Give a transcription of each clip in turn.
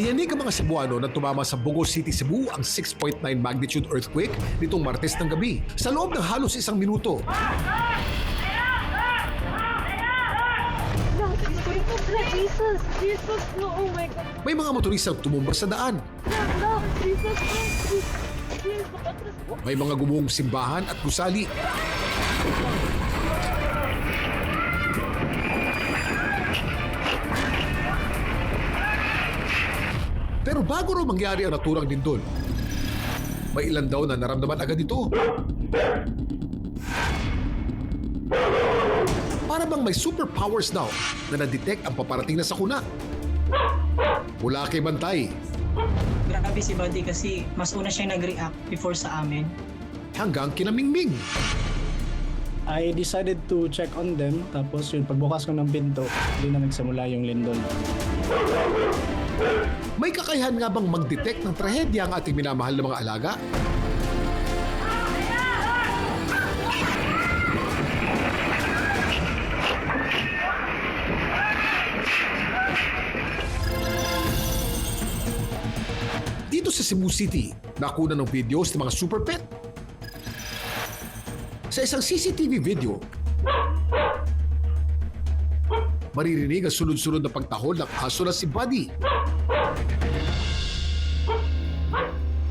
Nayanig ang mga Cebuano na tumama sa Bogos City, Cebu ang 6.9 magnitude earthquake nitong Martes ng gabi. Sa loob ng halos 1 minuto, Jesus! Jesus! No! Oh my God! may mga motoristang tumumba sa daan. No! Jesus! Jesus! May mga gumuhong simbahan at gusali. Pero bago raw mangyari ang naturang lindol, may ilan daw na naramdaman agad ito. Para bang may superpowers daw na na-detect ang paparating na sakuna. Mula kay Bantay Grabe si Buddy kasi mas una siyang nag-react before sa amin. hanggang kinamingming. I decided to check on them, tapos yun, pagbukas ko ng pinto, doon na nagsimula yung lindol. May kakayahan nga bang mag-detect ng trahedya ang ating minamahal na mga alaga? Dito sa Cebu City, nakuna ng videos ng mga super pet. Sa isang CCTV video, maririnig ang sunod-sunod na pagtahol ng aso na si Buddy.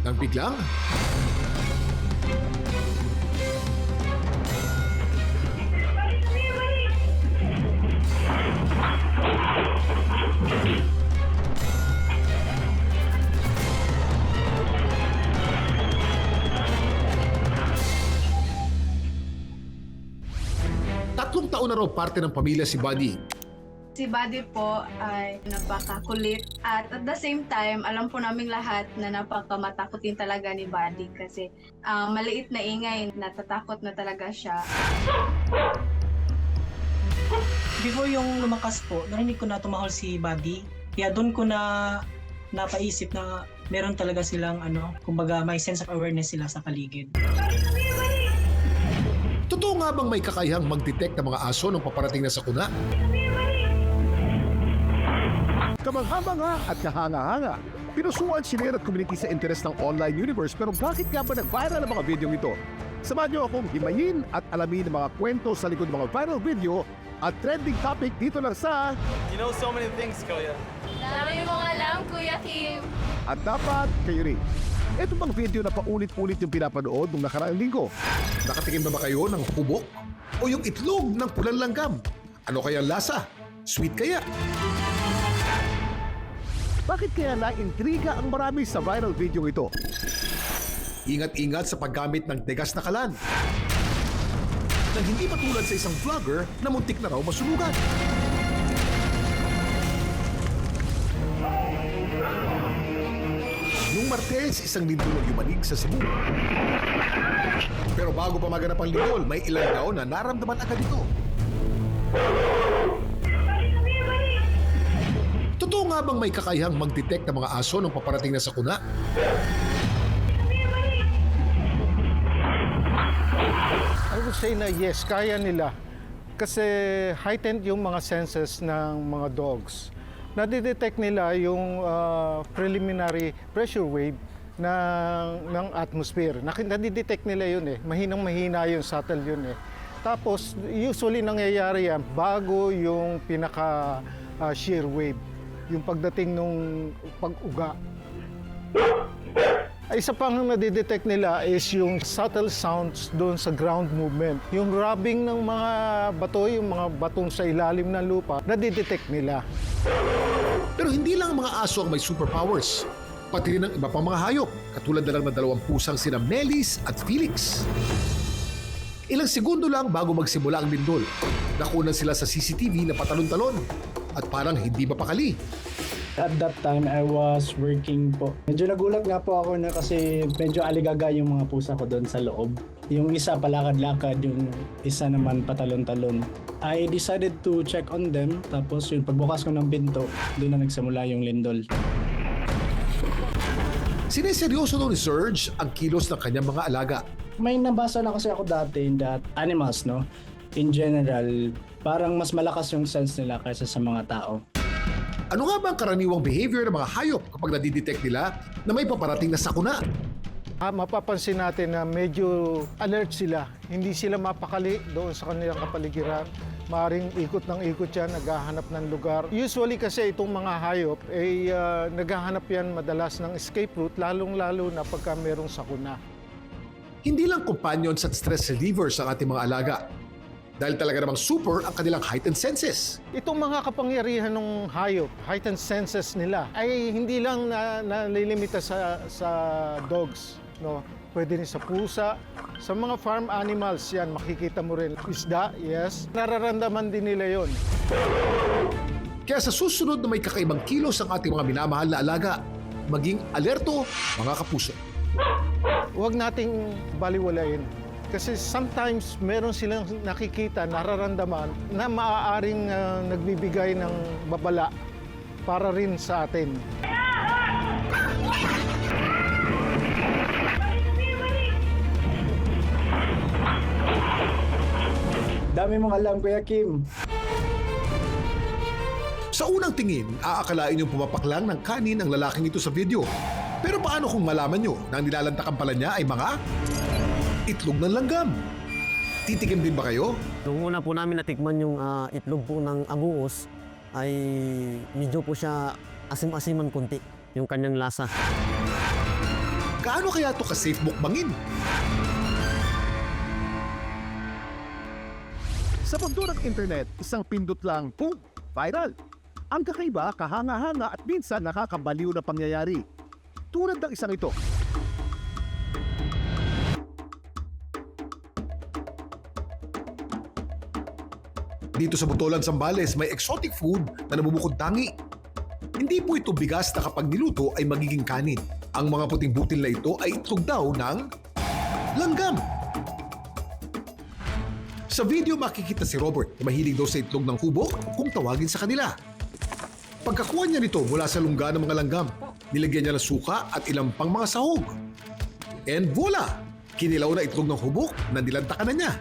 Nang biglang, tatlong taon na raw parte ng pamilya si Buddy. Si Buddy po ay napakakulit at at the same time, alam po naming lahat na napakamatakotin talaga ni Buddy kasi maliit na ingay, natatakot na talaga siya. Before yung lumakas po, narinig ko na tumahol si Buddy. Kaya doon ko na napaisip na meron talaga silang kumbaga may sense of awareness sila sa paligid. Totoo nga bang may kakayahang mag-detect ng mga aso nung paparating na sakuna? Kamangha-mangha at kahanga-hanga. Pinusuan si at community sa interest ng online universe, pero bakit nga ba nag-viral ang mga video ito? Samahan niyo akong himayin at alamin ang mga kwento sa likod ng mga viral video at trending topic dito lang sa You know so many things, Koya. Dami mong alam, Kuya Kim! At Dapat Kayo Rin. Ito bang video na paulit-ulit yung pinapanood nung nakaraang linggo? Nakatikim na ba kayo ng hubok? O yung itlog ng pulang langgam? Ano kaya ang lasa? Sweet kaya? Bakit kaya na-intriga ang marami sa viral video ito? Ingat-ingat sa paggamit ng tigas na kalan. Nang hindi matulad sa isang vlogger na muntik na raw masunugan. Noong Martes, isang lindol ang yumanig sa Cebu. Pero bago pa maganap ang lindol, may ilan daw na naramdaman agad ito. Totoo nga bang may kakayahang mag-detect ng mga aso nung paparating na sakuna? I would say na yes, kaya nila. Kasi heightened yung mga senses ng mga dogs. Nadidetect nila yung preliminary pressure wave ng atmosphere. Nadidetect nila yun eh. Mahinang-mahina yun, subtle yun eh. Tapos, usually nangyayari yan bago yung pinaka shear wave. Yung pagdating nung pag-uga. Isa pang nadidetect nila is yung subtle sounds doon sa ground movement. Yung rubbing ng mga bato, yung mga batong sa ilalim ng lupa, nadidetect nila. Pero hindi lang ang mga aso ang may superpowers. Pati rin ang iba pang mga hayop, katulad na lang ng dalawang pusang sina Melis at Felix. Ilang segundo lang bago magsimula ang lindol, nakunan sila sa CCTV na patalon-talon at parang hindi mapakali. At that time, I was working po. Medyo nagulat nga po ako na kasi medyo aligaga yung mga pusa ko doon sa loob. Yung isa palakad-lakad, yung isa naman patalon-talon. I decided to check on them, tapos yun, pagbukas ko ng pinto, doon na nagsimula yung lindol. Sineseryoso daw ni Serge ang kilos ng kanyang mga alaga. May nabasa na kasi ako dati that animals, no? In general, parang mas malakas yung sense nila kaysa sa mga tao. Ano nga ba ang karaniwang behavior ng mga hayop kapag nadidetect nila na may paparating na sakuna? Mapapansin natin na medyo alert sila. Hindi sila mapakali doon sa kanilang kapaligiran. Maaring ikot ng ikot yan, naghahanap ng lugar. Usually kasi itong mga hayop, naghahanap yan madalas ng escape route, lalong-lalo na pagka merong sakuna. Hindi lang companions at stress relievers ang ating mga alaga. Dahil talaga namang super ang kanilang heightened senses. Itong mga kapangyarihan ng hayop, heightened senses nila, ay hindi lang nalilimita sa dogs. No? Pwede rin sa pusa, sa mga farm animals yan, makikita mo rin. Isda, yes. Nararamdaman din nila yon. Kaya sa susunod na may kakaibang kilos ang ating mga minamahal na alaga, maging alerto mga kapuso. Huwag nating baliwalain. Kasi sometimes meron silang nakikita, nararamdaman na maaaring nagbibigay ng babala para rin sa atin. Dami mong alam, Kuya Kim. Sa unang tingin, aakalain yung pumapaklang ng kanin ang lalaking ito sa video. Pero paano kung malaman nyo na ang nilalantakan pala niya ay mga itlog ng langgam? Titikim din ba kayo? Nung una po namin natikman yung itlog po ng abuos, ay medyo po siya asim-asiman kunti yung kanyang lasa. Gaano kaya ito ka-safe mukbangin? Sa mundo ng internet, isang pindot lang, boom, viral. Ang kakaiba, kahanga-hanga at minsan nakakabaliw na pangyayari. Tulad ng isang ito. Dito sa Butolan, Zambales, may exotic food na nabubukod tangi. Hindi po ito bigas na kapag niluto ay magiging kanin. Ang mga puting butil na ito ay itlog daw ng langgam. Sa video makikita si Robert na mahilig daw sa itlog ng hubok kung tawagin sa kanila. Pagkakuha niya nito mula sa lungga ng mga langgam, nilagyan niya ng suka at ilang pang mga sahog. And voila! Kinilaw na itlog ng hubok na nilantakan na niya.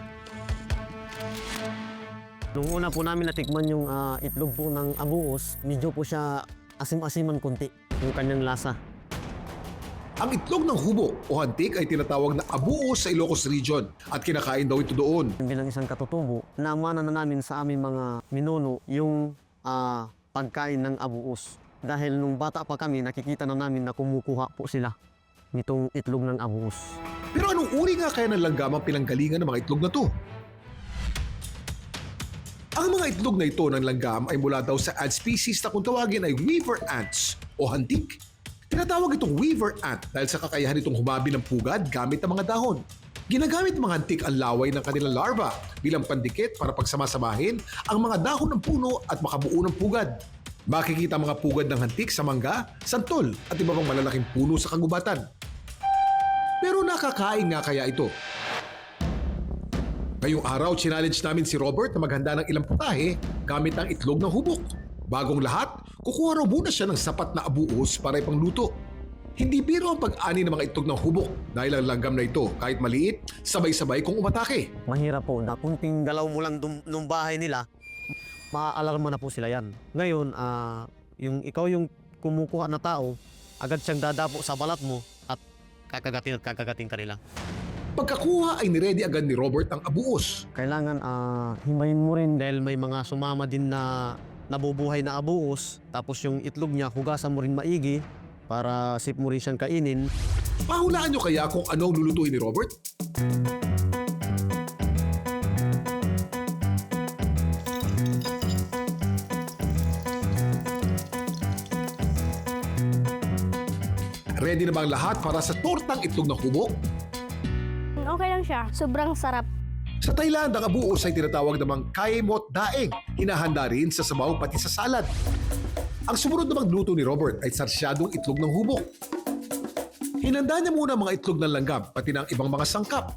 Nung una po namin natikman yung itlog po ng abuos, medyo po siya asim-asiman kunti yung kanyang lasa. Ang itlog ng hubok o hantik ay tinatawag na abuo sa Ilocos Region at kinakain daw ito doon. Bilang isang katutubo, naamana na namin sa aming mga minuno yung pagkain ng abuos. Dahil nung bata pa kami, nakikita na namin na kumukuha po sila nitong itlog ng abuos. Pero anong uri nga kaya ng langgam ang pinanggalingan ng mga itlog na to? Ang mga itlog na ito ng langgam ay mula daw sa ant species na kung tawagin ay weaver ants o hantik. Tinatawag itong weaver ant dahil sa kakayahan itong humabi ng pugad gamit ang mga dahon. Ginagamit ng mga hantik ang laway ng kanilang larva bilang pandikit para pagsamasamahin ang mga dahon ng puno at makabuo ng pugad. Makikita ang mga pugad ng hantik sa mangga, santol at iba pang malalaking puno sa kagubatan. Pero nakakain nga kaya ito? Ngayong araw, challenge namin si Robert na maghanda ng ilang putahe gamit ang itlog ng hubok. Bagong lahat, kukuha raw muna siya ng sapat na abuos para ipangluto. Hindi biro ang pag-ani ng mga itlog ng hubok dahil ang langgam na ito, kahit maliit, sabay-sabay kung umatake. Mahirap po na kunting galaw mo lang nung bahay nila, maaalarma na po sila yan. Ngayon, yung ikaw yung kumukuha na tao, agad siyang dadapo sa balat mo at kakagating ka nila. Pagkakuha ay niredy agad ni Robert ang abuos. Kailangan himayin mo rin dahil may mga sumama din na nabubuhay na abuos. Tapos yung itlog niya, hugasan mo rin maigi para safe mo rin siyang kainin. Pahulaan nyo kaya kung ano ang lulutuin ni Robert? Ready na ba ang lahat para sa tortang itlog ng hubok? Okay lang siya. Sobrang sarap. Sa Thailand, ang abuos ay tinatawag namang kaimot daeng. Hinahanda rin sa sabaw pati sa salad. Ang sumunod namang luto ni Robert ay sarsyadong itlog ng hubok. Hinanda niya muna ang mga itlog ng langgam pati ng ibang mga sangkap.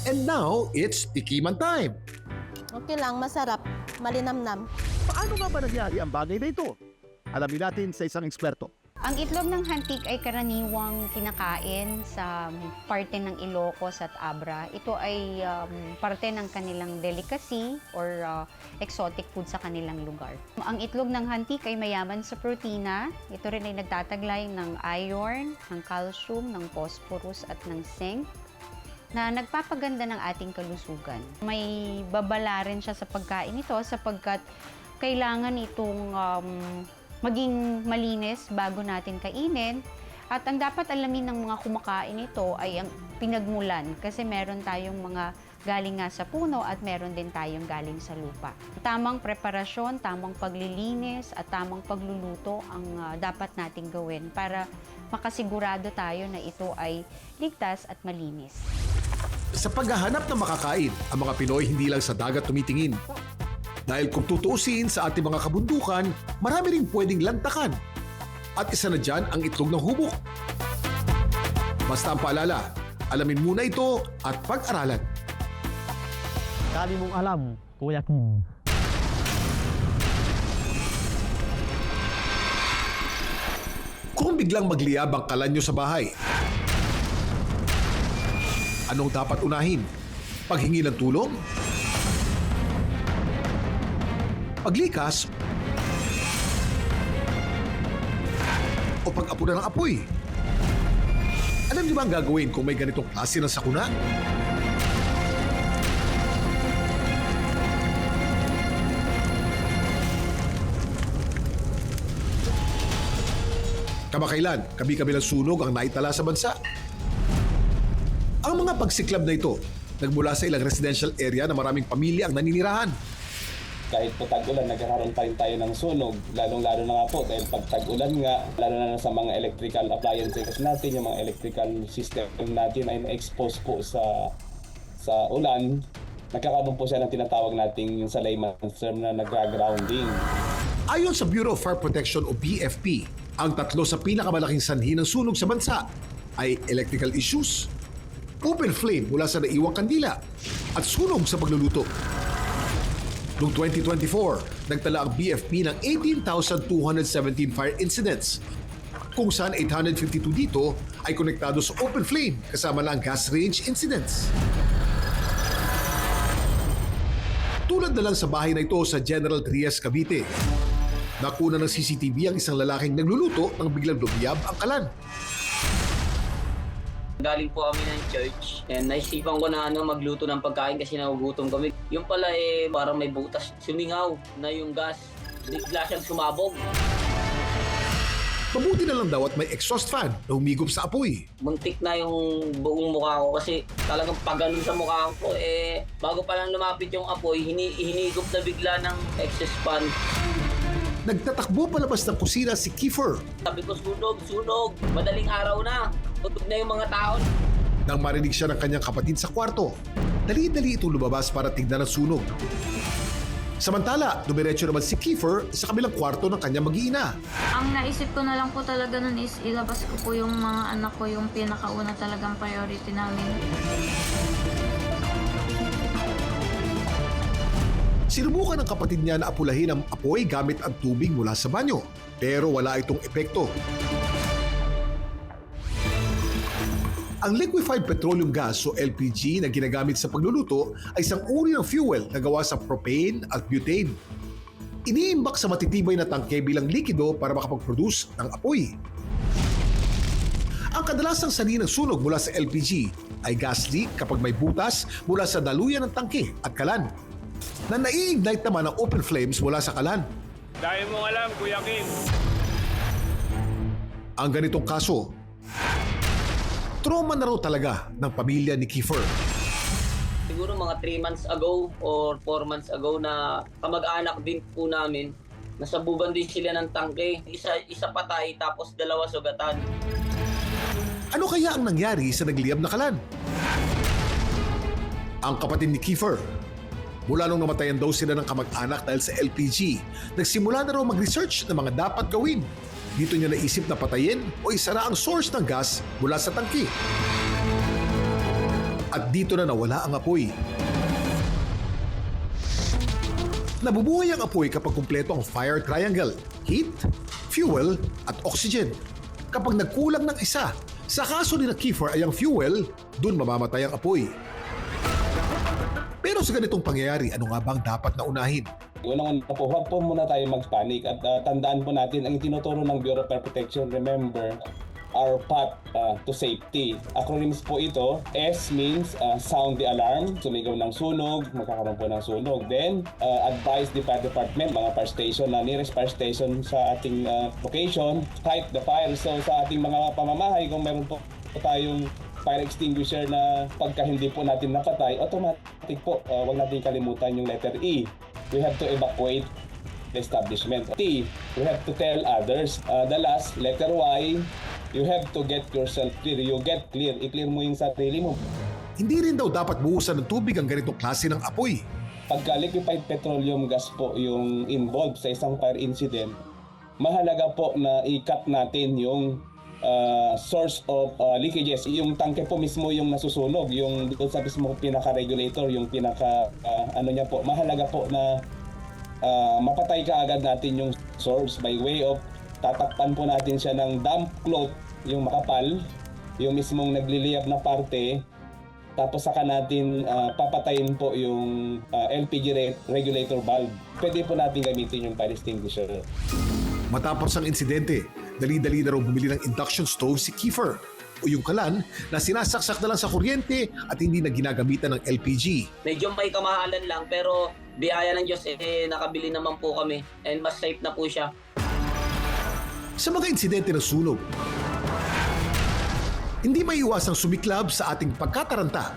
And And now, it's tikiman time. Okay lang, masarap. Malinamnam. Paano nga ba nangyari ang bagay na ito? Alamin natin sa isang eksperto. Ang itlog ng hantik ay karaniwang kinakain sa parte ng Ilocos at Abra. Ito ay parte ng kanilang delicacy or exotic food sa kanilang lugar. Ang itlog ng hantik ay mayaman sa protina. Ito rin ay nagtataglay ng iron, ng calcium, ng phosphorus at ng zinc na nagpapaganda ng ating kalusugan. May babala rin siya sa pagkain nito sapagkat kailangan itong maging malinis bago natin kainin. At ang dapat alamin ng mga kumakain ito ay ang pinagmulan kasi meron tayong mga galing nga sa puno at meron din tayong galing sa lupa. Tamang preparasyon, tamang paglilinis at tamang pagluluto ang dapat nating gawin para makasigurado tayo na ito ay ligtas at malinis. Sa paghahanap ng makakain, ang mga Pinoy hindi lang sa dagat tumitingin. Dahil kung tutuusin sa ating mga kabundukan, marami ring pwedeng lantakan. At isa na dyan ang itlog ng hubok. Basta ang paalala, alamin muna ito at pag-aralan. Dali mong alam, Kuya Kim. Kung biglang magliyab ang kalan nyo sa bahay, anong dapat unahin? Paghingi ng tulong? Paglikas? O pag-apunan ng apoy? Alam niyo ba ang gagawin kung may ganitong klase ng sakuna? Kamakailan, kabi-kabilang sunog ang naitala sa bansa. Ang mga pagsiklab na ito, nagmula sa ilang residential area na maraming pamilya ang naninirahan. Kahit po tag-ulan, nagkakaroon pa rin tayo ng sunog. Lalong-lalo na nga po dahil pag tag-ulan nga, lalo na sa mga electrical appliances natin, yung mga electrical system natin ay na-expose po sa ulan. Nagkakaroon po siya ng tinatawag nating yung sa layman's term na nagra-grounding. Ayon sa Bureau of Fire Protection o BFP, ang tatlo sa pinakamalaking sanhi ng sunog sa bansa ay electrical issues, open flame mula sa naiwang kandila, at sunog sa pagluluto. Noong 2024, nagtala ang BFP ng 18,217 fire incidents, kung saan 852 dito ay konektado sa open flame kasama na ang gas range incidents. Tulad na lang sa bahay na ito sa General Trias, Cavite. Nakuna ng CCTV ang isang lalaking nagluluto nang biglang lumiyab ang kalan. Galing po kami ng church and naisipan ko na magluto ng pagkain kasi nagugutom kami. Yung pala parang may butas, sumingaw na yung gas, bigla siyang sumabog. Mabuti na lang daw at may exhaust fan na humigop sa apoy. Muntik na yung buong mukha ko kasi talagang paganon sa mukha ko bago pa lang lumapit yung apoy, hinigop na bigla ng exhaust fan. Nagtatakbo palabas ng kusina si Kiefer. Sabi ko, sunog, madaling araw na, tutog na yung mga tao. Nang marinig siya ng kanyang kapatid sa kwarto, dali-dali itong lumabas para tignan ang sunog. Samantala, dumiretso naman si Kiefer sa kabilang kwarto ng kanyang mag-iina. Ang naisip ko na lang po talaga nun is ilabas ko po yung mga anak ko, yung pinakauna talagang priority namin. Sinubukan ng kapatid niya na apulahin ang apoy gamit ang tubig mula sa banyo, pero wala itong epekto. Ang liquefied petroleum gas o LPG na ginagamit sa pagluluto ay isang uri ng fuel na gawa sa propane at butane. Iniimbak sa matitibay na tangke bilang likido para makapag-produce ng apoy. Ang kadalasang sanhi ng sunog mula sa LPG ay gas leak kapag may butas mula sa daluyan ng tangke at kalan, na nai-ignite naman ang open flames mula sa kalan. Dahil mo alam, Kuya Kim. Ang ganitong kaso, trauma na raw talaga ng pamilya ni Kiefer. Siguro mga 3 months ago or 4 months ago na kamag-anak din po namin, nasabugan din sila ng tangke. Isa patay tapos 2 sugatan. Ano kaya ang nangyari sa nagliyab na kalan? Ang kapatid ni Kiefer, mula nung namatayan daw sila ng kamag-anak dahil sa LPG, nagsimula na raw mag-research ng mga dapat gawin. Dito niya naisip na patayin o isara ang source ng gas mula sa tangke. At dito na nawala ang apoy. Nabubuhay ang apoy kapag kumpleto ang fire triangle: heat, fuel, at oxygen. Kapag nagkulang ng isa, sa kaso ni Kiefer ay ang fuel, dun mamamatay ang apoy. Pero sa ganitong pangyayari, ano nga bang dapat na unahin? Unang-una po, huwag po muna tayo mag-panic at tandaan po natin ang tinuturo ng Bureau of Fire Protection. Remember, our path to safety. Acronyms po ito. S means sound the alarm, sumigaw ng sunog, magkakaroon po ng sunog. Then, advise the fire department, mga fire station na nearest fire station sa ating location, fight the fire. So sa ating mga pamamahay, kung meron po tayong fire extinguisher na pagka hindi po natin napatay, automatic po, wag natin kalimutan yung letter E. We have to evacuate the establishment. T, we have to tell others. The last, letter Y, you have to get yourself clear. You get clear. I-clear mo yung sarili mo. Hindi rin daw dapat buhusan ng tubig ang ganitong klase ng apoy. Pagka liquefied petroleum gas po yung involved sa isang fire incident, mahalaga po na i-cut natin yung source of leakages. Yung tangke po mismo yung nasusunog, yung doon sa mismo pinaka-regulator, yung pinaka ano niya po. Mahalaga po na mapatay ka agad natin yung source by way of tatakpan po natin siya ng damp cloth, yung makapal, yung mismong nagliliyab na parte. Tapos saka natin papatayin po yung LPG regulator valve. Pwede po natin gamitin yung fire extinguisher. Matapos ang insidente, dali-dali na raw bumili ng induction stove si Kiefer o yung kalan na sinasaksak na lang sa kuryente at hindi na ginagamitan ng LPG. Medyo may kamahalan lang pero biyaya ng Diyos nakabili naman po kami and mas safe na po siya. Sa mga insidente ng sunog, hindi maiiwasang sumiklab sa ating pagkataranta.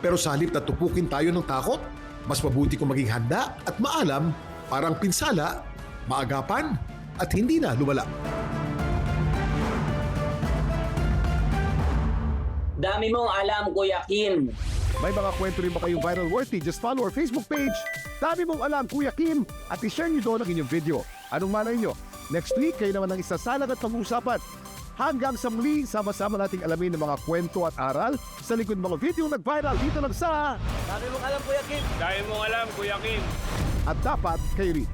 Pero sa halip na tupukin tayo ng takot, mas mabuti kung maging handa at maalam para ang pinsala, maagapan at hindi na lumala. Dami mong alam, Kuya Kim. May mga kwento rin ba kayong viral worthy? Just follow our Facebook page. Dami mong alam, Kuya Kim. At i-share nyo doon ang inyong video. Anong malay nyo? Next week, kayo naman ang isasalang at pag-uusapan. Hanggang sa muli, sama-sama nating alamin ng mga kwento at aral sa likod mga video nag-viral dito lang sa Dami mong alam, Kuya Kim. At Dapat Kayo Rin.